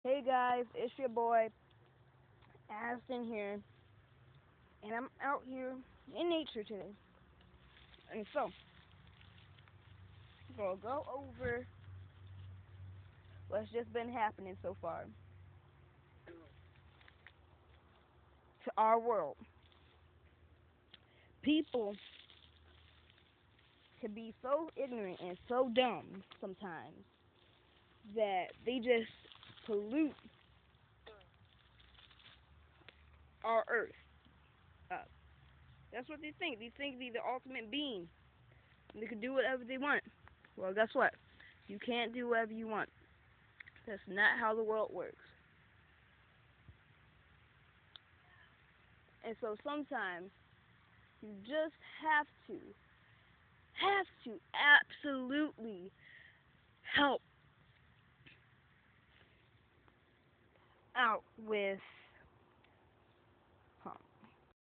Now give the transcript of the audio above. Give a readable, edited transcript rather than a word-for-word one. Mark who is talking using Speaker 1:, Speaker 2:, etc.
Speaker 1: Hey guys, it's your boy Aston here, and I'm out here in nature today. And so, we'll go over what's just been happening so far to our world. People can be so ignorant and so dumb sometimes that they just pollute our earth up. That's what they think. They think they're the ultimate being. And they can do whatever they want. Well, guess what? You can't do whatever you want. That's not how the world works. And so sometimes you just have to absolutely help out with